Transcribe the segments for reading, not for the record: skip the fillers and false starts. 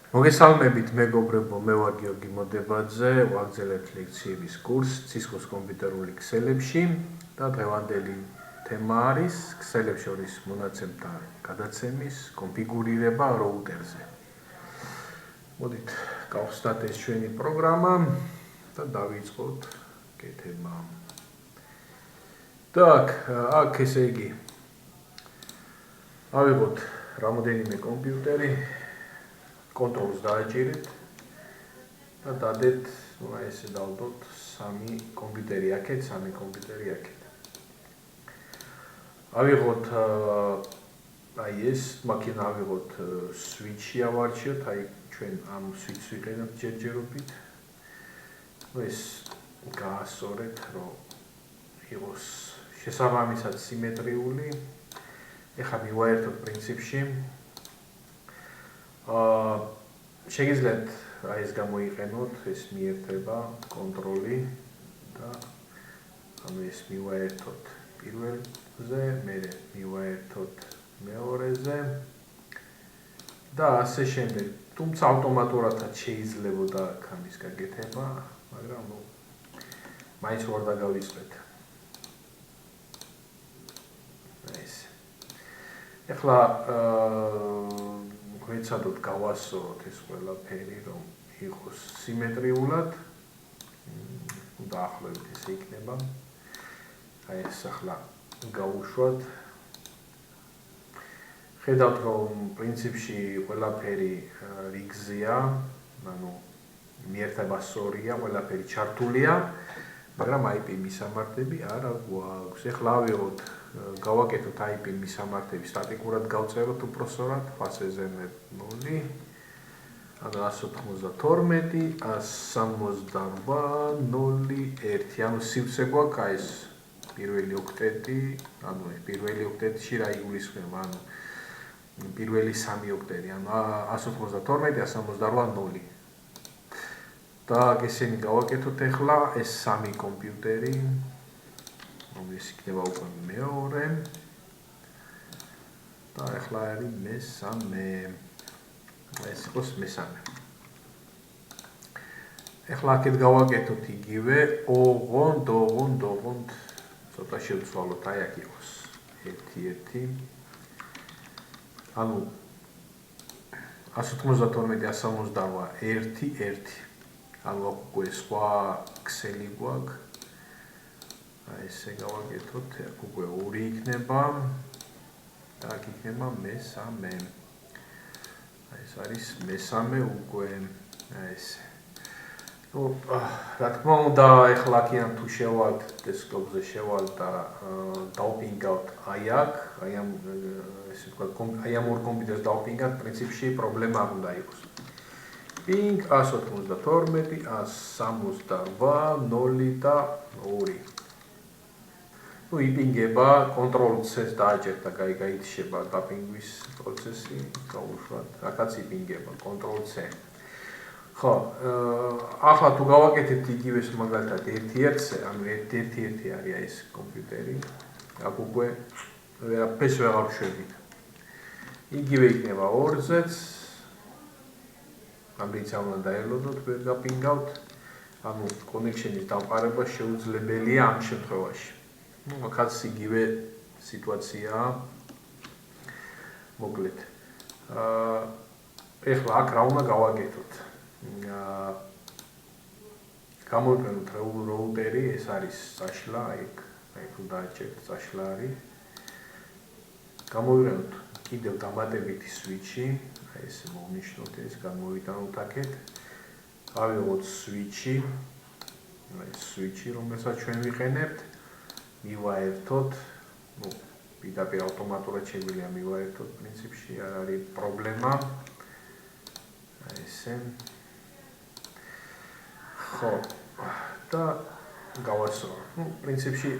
მოგესალმებით მეგობრებო, მე ვარ გიორგი მოდებაძე, ვაგრძელებთ ლექციების კურსს ცისხლის კომპიუტერული ქსელებში და დღევანდელი თემა არის ქსელებს შორის მონაცემთა გადაცემის კონფიგურირება როუტერზე. მოდით გავხსნათ ეს ჩვენი პროგრამა და დავიწყოთ კეთება. აქ ესე იგი ავიღოთ რამოდენიმე კომპიუტერი, კონტროლს დააჭირეთ და დადეთ, ესე დავდოთ 3 კომპიუტერი აქეთ, 3 კომპიუტერი აქეთ. ავიღოთ ეს მაქინა ავიღოთ სვიჩი ავარჩიოთ, ჩვენ ამ სვიჩს ვიყენებთ ჯერჯერობით. ეს გაასწორეთ, რომ იყოს შესაბამისად სიმეტრიული. ეხლა მივაერთოთ პრინციპში. შეგიძლიათ ეს გამოიყენოთ, ეს მიერთება კონტროლი და ეს მივაერთოთ პირველზე, მერე მივაერთოთ მეორეზე და ასე შემდეგ. თუმცა ავტომატურადაც შეიძლებოდა ამის გაკეთება, მაგრამ მაინც ვარ დაგავიწყეთ. ეხლა გვეცადოთ გავასწოროთ ეს ყველაფერი, რომ იყოს სიმეტრიულად. დაახლოებით ესე იქნება. ეს ახლა გავუშვათ. ხედავთ, რომ პრინციპში ყველაფერი რიგზეა, ანუ მიერთება სწორია, ყველაფერი ჩართულია, მაგრამ IP მისამართები არა გვაქვს. ეხლა ავიღოთ გავაკეთოთ IP მისამართები, სტატიკურად გავწეროთ უпроსორად, ფასეზე 0, ანუ 192, 168, 0, 1, ანუ სივრცე გვაქვს ეს პირველი ოქტეტი, ანუ პირველი ოქტეტში რა იგულისხმება, ანუ პირველი 3 ოქტეტი, ანუ 192, 168, 0. და ესენი გავაკეთოთ ეხლა ეს 3 კომპიუტერი, ეს იქნება უკვე მეორე და ეხლა არის მესამე. ეს იყოს მესამე. ეხლა აქეთ გავაკეთოთ იგივე, ოღონდ ცოტა შევცვალოთ, აქ იყოს 1, ანუ 192, 168, 1, ანუ უკვე სხვა ქსელი გვაქვს. ესე გავაკეთოთ, აქ უკვე 2 იქნება და აქ იქნება მესამე. ეს არის მესამე უკვე, ესე. რა თქმა უნდა, ეხლა აქედან თუ შევალთ დესკტოპზე შევალთ და დავპინგავთ აქ, ესე ვთქვათ, ამ ორ კომპიუტერს დავპინგავთ, პრინციპში პრობლემა არ უნდა იყოს. Ping 192, 168, 0 და 2. იპინგება, კონტროლ-C-ს დააჭერთ და გაიჩება დაპინგვის პროცესი, გავუშვათ, რაკაც იპინგება, კონტროლ-C. ხო, ახლა თუ გავაკეთებთ იგივეს მაგალითად 1-1-ზე, ანუ 1-1 არის ეს კომპიუტერი, აქ უკვე ვერაფერს ვეღარ ვშვებით. იგივე იქნება 2-ზეც, ამრიგიც არ უნდა დაელოდოთ, ვერ გაპინგავთ, ანუ კონექშენის დამყარება შეუძლებელია ამ შემთხვევაში. აქაც იგივე სიტუაციაა. მოკლედ. ეხლა აქ რა უნდა გავაკეთოთ? გამოვიყენოთ როუტერი, ეს არის წაშლა, იქ თუ დააჭერთ წაშლა არის. გამოვიყენოთ კიდევ დამატებითი სვიჩი, ეს მოვნიშნოთ, ეს გამოვიტანოთ აქეთ. ავიღოთ სვიჩი, ეს სვიჩი, რომელსაც ჩვენ ვიყენებთ. მივაერთოთ, პირდაპირ ავტომატურად შეგვიძლია მივაერთოთ, პრინციპში არ არის პრობლემა. ესე. ხო, და გავასწოროთ. პრინციპში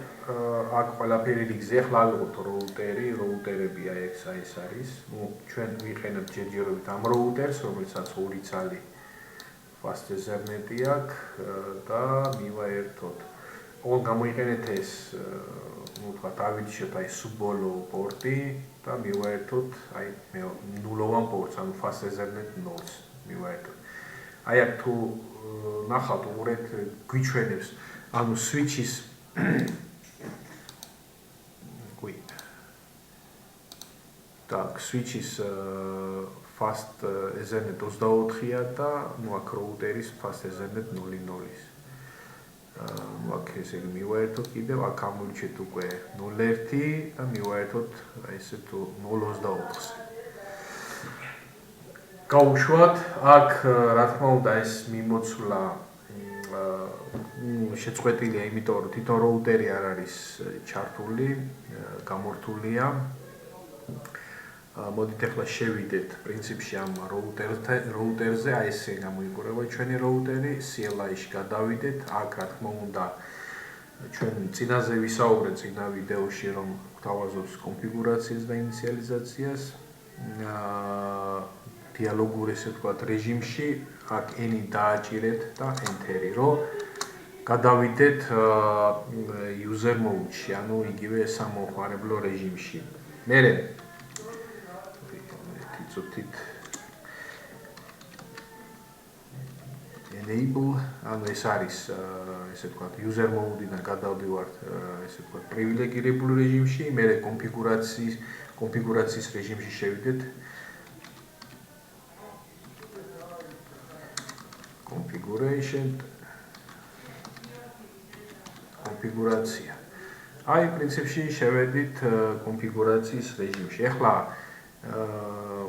აქ ყველაფერი რიგზე, ახლა ავიღოთ როუტერები ეს არის. ჩვენ ვიყენებთ ჯერჯერობით ამ როუტერს, რომელსაც 2 ცალი fast ethernet-ი აქვს და მივაერთოთ. ოღონდ გამოიყენეთ ეს ну თქვა დავიჩიოთ აი სუბოლო პორტი და მივაერთოთ აი მე ნულოვან პორტს, ანუ fast ethernet nodes მივაერთოთ. აი აქ თუ ნახავთ უყურეთ გვიჩვენებს, ანუ switch-ის так, switch-ის fast ethernet 24-ია და ну აქ router-ის fast ethernet 0.0-ის. ну აქ ესე იგი მივაერთოთ კიდევ აქ ამოვიჩეთ უკვე 0.1 და მივაერთოთ ესე თუ 0.24-ს. გავუშვათ, აქ რა თქმა უნდა ეს მიმოცვლა შეწყვეტილია, იმიტომ რომ თვითონ routeri არ არის ჩართული, გამორთულია. მოდით ახლა შევიდეთ პრინციპში ამ routers-ზე, აი ესე გამოიყურება ჩვენი routeri, CLI-ში გადავიდეთ, აქ რა თქმა უნდა ჩვენ წინაზე ვისაუბრეთ წინა ვიდეოში რომ გვთავაზობს კონფიგურაციას და ინიციალიზაციას. დიალოგურ ესე ვთქვათ რეჟიმში, აქ n-ი დააჭირეთ და enter-ი, რომ გადავიდეთ user mode-ში, ანუ იგივე სამომხმარებლო რეჟიმში. მერე ცოტით enable, ანუ ეს არის ესე ვთქვათ user mode-დან გადავდივართ ესე ვთქვათ პრივილეგირებულ რეჟიმში, მერე კონფიგურაციის რეჟიმში შევიდეთ. კონფიგურაცია. აი პრინციპში შევედით კონფიგურაციის რეჟიმში. ახლა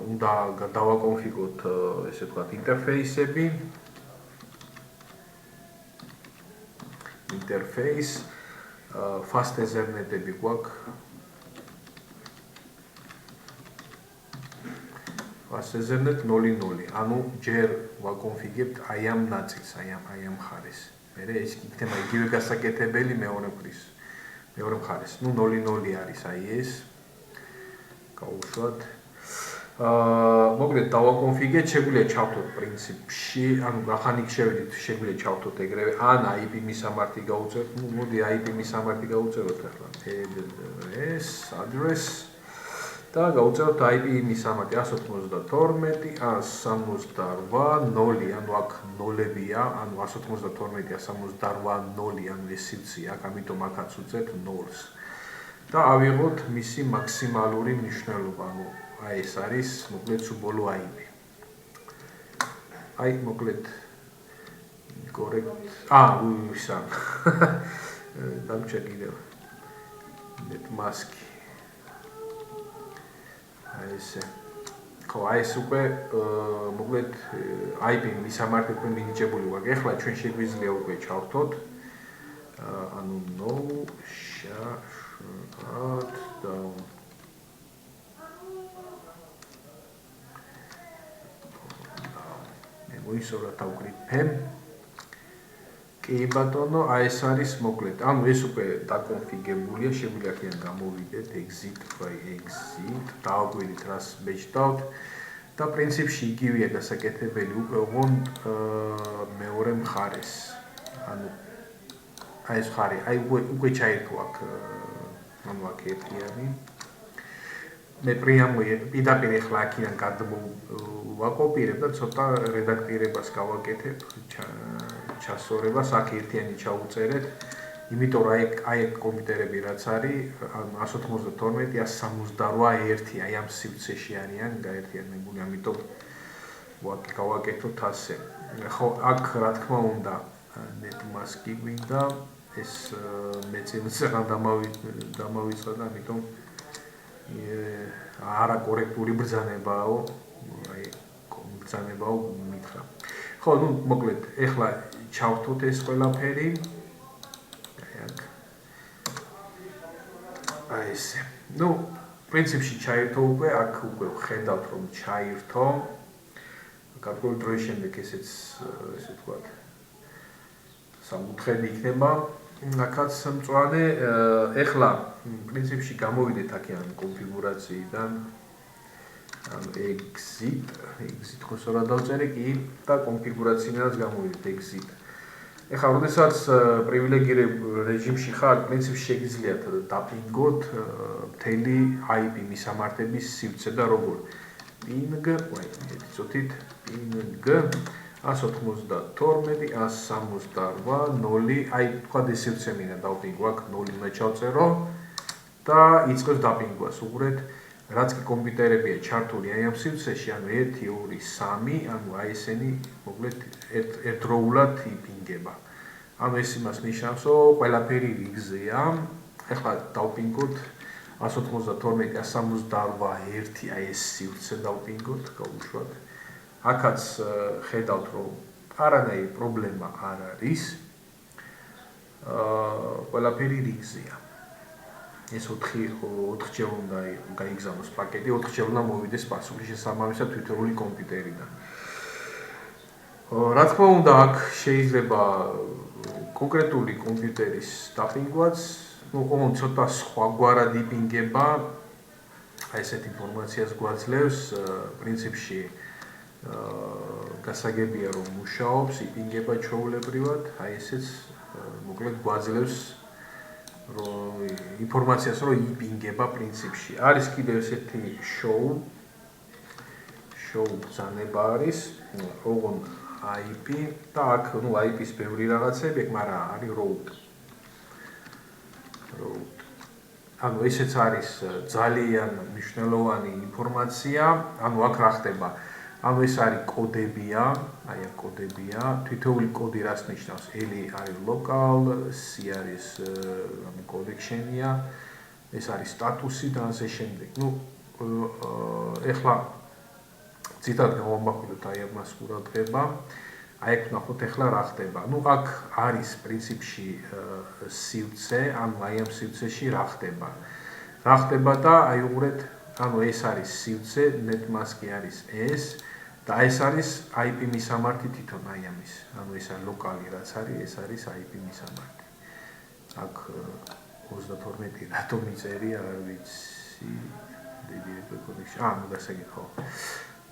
უნდა დავაკონფიგუროთ ესე ვთქვათ ინტერფეისები. ინტერფეის fast ethernet-ები გვაქვს. fast ethernet 0.0, ანუ ჯერ ვაკონფიგებთ აი ამ ნაწილს, აი ამ მხარეს. მერე ეს იქნება იგივე გასაკეთებელი მეორე მხარეს. ну 0.0 არის აი ეს. გავუშვათ. მოკლედ დავაკონფიგეთ, შეგვიძლია ჩავთოთ პრინციპში, ანუ ახან იქ შევიდით, შეგვიძლია ჩავთოთ ეგრევე, ან IP მისამართი გავუწეროთ, ну მოდი IP მისამართი გავუწეროთ ახლა address და გავუწეროთ IP მისამართი 192 168 0, ანუ აქ ნოლებია, ანუ 192 168 0, ანუ ეს სივრცეა, ამიტომ აქაც უწევთ 0-ს. და ავიღოთ მისი მაქსიმალური მნიშვნელობა, ანუ აი ეს არის მოკლედ სუბოლო IP. აი მოკლედ ისა დამჭერ კიდევ netmask-ი. აი ესე. ხო, აი ეს უკვე მოკლედ IP მისამართი უკვე მინიჭებული ვაქვს. ახლა ჩვენ შეგვიძლია უკვე ჩავთოთ ანუ no shut down. მოისურვოთ დავკრით pen. კი ბატონო, აი ეს არის მოკლედ. ანუ ეს უკვე დაკონფიგებულია, შეგვიძლია აქედან გამოვიდეთ exit, დავაკვირდით რას ბეჭდავთ და პრინციპში იგივეა გასაკეთებელი უკვე ოღონდ მეორე მხარეს. ანუ აი ეს მხარე, აი უკვე ჩაერთო აქ ანუ აქ ერთიანი. მე პირდაპირ ახლა აქედან გადმოვაკოპირებ და ცოტა რედაქტირებას გავაკეთებ, ჩასწორებას აქ ერთიანი ჩაუწერეთ, იმიტომ რომ აი კომპიუტერები რაც არის, ანუ 192 168 აი ამ სივრცეში არიან გაერთიანებული, ამიტომ გავაკეთოთ ასე. ხო, აქ რა თქმა უნდა netmask-ი გვინდა, ეს მეცემს რა დამავიწყდა, ამიტომ არა კორექტული ბრძანებაო, აი ბრძანებაო მითხრა. ხო, ну, მოკლედ, ეხლა ჩავთოთ ეს ყველაფერი. აი ესე. ну, პრინციპში ჩაერთო უკვე, აქ უკვე ხედავთ რომ ჩაერთო. გარკვეული დროის შემდეგ ესეც ესე ვთქვათ სამუთხები იქნება. აქაც მწვანე, ეხლა პრინციპში გამოვიდეთ აქედან კონფიგურაციიდან. ანუ exit ხოსორა დავწერე კი და კონფიგურაციიდანაც გამოვიდეთ exit. ეხლა როდესაც პრივილეგირებულ რეჟიმში ხარ, პრინციპში შეგიძლიათ დაპინგოთ მთელი IP მისამართების სივრცე და როგორ. ping, წუთით ping 192 168 0, აი თქვა ეს სივრცე მინდა დავპინგო, აქ 0 უნდა ჩავწერო და იწყებს დაპინგვას. უყურეთ, რაც კი კომპიუტერებია ჩართული აი ამ სივრცეში, ანუ 1 2 3, ანუ აი ესენი მოკლედ ერთდროულად იპინგება. ანუ ეს იმას ნიშნავს, რომ ყველაფერი რიგზეა. ეხლა დავპინგოთ 192 168 1, აი ეს სივრცე დავპინგოთ, გავუშვათ. აქაც ხედავთ, რომ არანაირი პრობლემა არ არის. ყველაფერი რიგზეა. ეს 4-ჯერ უნდა გაიგზავნოს პაკეტი, 4-ჯერ უნდა მოვიდეს პასუხი შესაბამისად თვითონული კომპიუტერიდან. რა თქმა უნდა, აქ შეიძლება კონკრეტული კომპიუტერის დაპინგვაც, ოღონდ ცოტა სხვაგვარად იპინგება, აი ესეთ ინფორმაციას გვაძლევს, პრინციპში გასაგებია რომ მუშაობს, იპინგება ჩვეულებრივად, აი ესეც მოკლედ გვაძლევს ინფორმაციას რომ იპინგება პრინციპში. არის კიდევ ესეთი შოუ ბრძანება არის, ოღონდ IP და აქ IP-ის ბევრი რაღაცები, მაგრამ არის root. ანუ ესეც არის ძალიან მნიშვნელოვანი ინფორმაცია, ანუ აქ რა ხდება? ანუ ეს არის კოდებია, აი აქ კოდებია, თითოეული კოდი რას ნიშნავს? L არის local, C არის connection-ია, ეს არის სტატუსი და ასე შემდეგ. ეხლა ციტად გავამახვილოთ აი ამას ყურადღება. აი აქ ნახოთ ეხლა რა ხდება. აქ არის პრინციპში სივრცე, ანუ აი ამ სივრცეში რა ხდება. რა ხდება და აი უყურეთ, ანუ ეს არის სივრცე, netmask არის ეს და ეს არის IP მისამართი თვითონ აი ამის. ანუ ეს არის ლოკალი რაც არის, ეს არის IP მისამართი. აქ 32 რატომ იწერი, არ ვიცი. DDP connection. მოგასაგებია.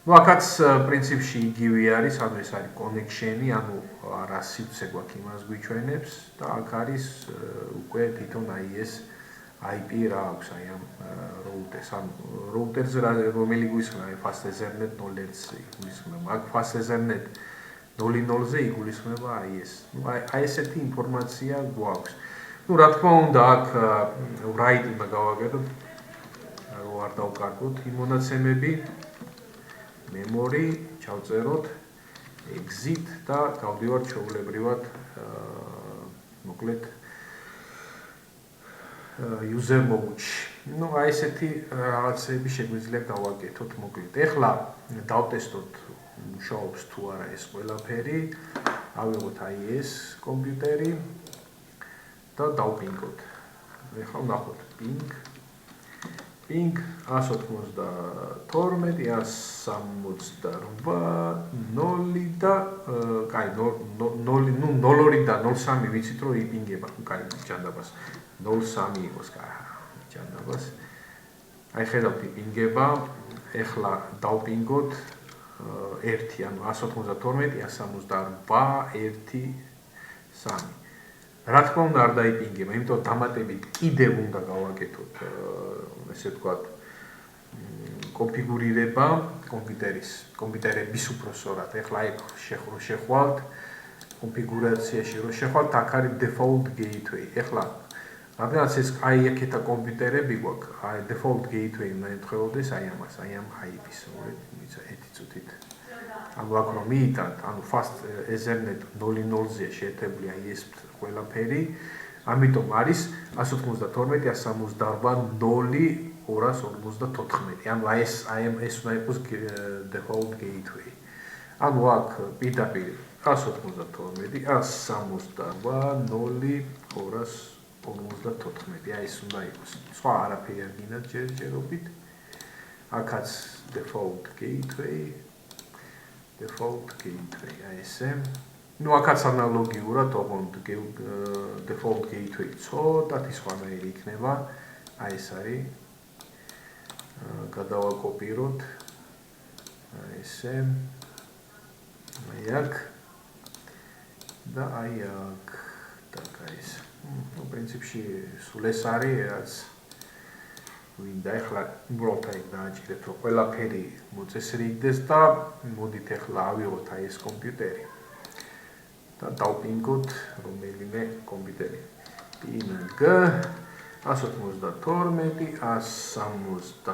აქაც პრინციპში იგივე არის, ანუ ეს არის connection-ი, ანუ რა სივრცე გვაქვს იმას გვიჩვენებს და აქ არის უკვე თვითონ აი ეს IP რა აქვს აი ამ routers, ანუ routers-ზე რომელი გვისმენა, fast ethernet 0-ზე გვისმენა. აქ fast ethernet 0-0-ზე იგულისხმება აი ეს. აი ესეთი ინფორმაცია გვაქვს. რა თქმა უნდა, აქ write უნდა გავაკეთოთ, რომ არ დავკარგოთ იმ მონაცემები. memory ჩავწეროთ exit და გავდივართ ჩვეულებრივად მოკლედ user mode-ში. აი ესეთი რაღაცები შეგვიძლია გავაკეთოთ მოკლედ. ეხლა დავტესტოთ მუშაობს თუ არა ეს ყველაფერი. ავიღოთ აი ეს კომპიუტერი და დავპინგოთ. ეხლა ვნახოთ ping 192 168 0 და კაი 0-2 და 0-3 ვიცით რომ იპინგება, კაი ჯანდაბას 0-3 იყოს კაი ჯანდაბას. აი ხედავთ იპინგება, ეხლა დავპინგოთ 1, ანუ 192 168 1-3. რა თქმა უნდა არ დაიპინგება, იმიტომ დამატებით კიდევ უნდა გავაკეთოთ ესე ვთქვათ კონფიგურირება კომპიუტერების უპროსორად. ეხლა იქ შეხვალთ კონფიგურაციაში, რომ შეხვალთ აქ არის default gateway. ეხლა რადგანაც ეს აი აქეთა კომპიუტერები გვაქვს, აი default gateway უნდა ემთხვეოდეს აი ამას, აი ამ IP-ს, ვიცა 1 წუთით. ანუ აქ რომ მიიტანთ, ანუ fast ethernet 0-0-ზე შეერთებული აი ეს ყველაფერი, ამიტომ არის 192 168 0-254. ანუ აი ეს უნდა იყოს default gateway. ანუ აქ პირდაპირ 192 168 0-254. აი ეს უნდა იყოს. სხვა არაფერი არ გინდათ ჯერჯერობით. აქაც default gateway. აი ესე. აქაც ანალოგიურად, ოღონდ default gateway ცოტათი სხვანაირი იქნება. აი ეს არის. გადავაკოპიროთ. აი ესე. აი აქ. და აი აქ დაგაის. ნუ პრინციპში სულ ეს არის რაც ვინდა ეხლა უბრალოდ აი დააჭირეთ რომ ყველაფერი მოწესრიგდეს და მოდით ეხლა ავიღოთ აი ეს კომპიუტერი და დავპინგოთ რომელიმე კომპიუტერი ping 192 168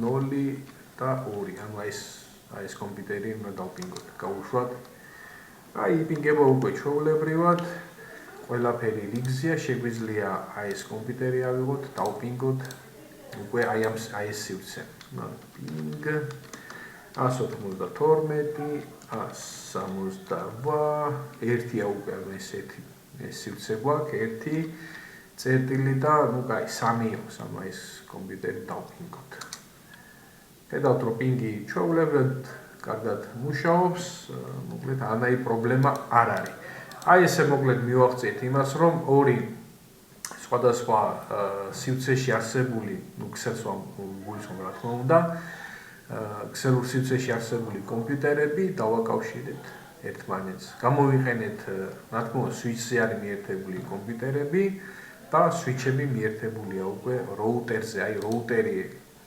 0 და 2 ანუ აი ეს კომპიუტერი უნდა დავპინგოთ გავუშვათ აი იპინგება უკვე ჩვეულებრივად ყველაფერი რიგზია შეგვიძლია აი ეს კომპიუტერი ავიღოთ დავპინგოთ უკვე აი ეს სივრცე ping 192 168 ერთია უკვე ესეთი ეს სივრცე გვაქვს 1 წერტილი და ნუ კაი 3 იყოს ანუ ეს კომპიუტერი დავპინგოთ ხედავთ რომ პინგი ჩვეულებრივად კარგად მუშაობს მოკლედ ანაი პრობლემა არ არის აი ესე მოკლედ მივახციეთ იმას რომ ორი სხვადასხვა სივრცეში არსებული ნუ ქსელსვამ გულისხმობ რა თქმა უნდა ქსელურ სივრცეში არსებული კომპიუტერები დავაკავშირეთ ერთმანეთს გამოვიყენეთ რა თქმა უნდა სვიჩზე არის მიერთებული კომპიუტერები და სვიჩები მიერთებულია უკვე როუტერზე აი როუტერი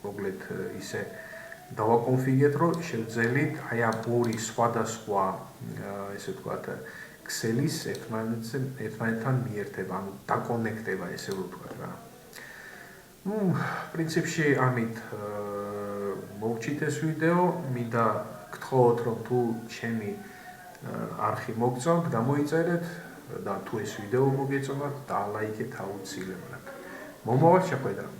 მოკლედ ისე დავაკონფიგურეთ რომ შევძელით აი ამ ორი სხვადასხვა ესე ვთქვათ ქსელის ერთმანეთთან მიერთება ანუ დაკონექტება ესე ვთქვათ რა ნუ პრინციპში ამით მოვჩით ეს ვიდეო მინდა გთხოვოთ რომ თუ ჩემი არხი მოგწონთ გამოიწერეთ და თუ ეს ვიდეო მოგეწონათ დალაიქეთ აუცილებლად მომავალ შეხვედრამდე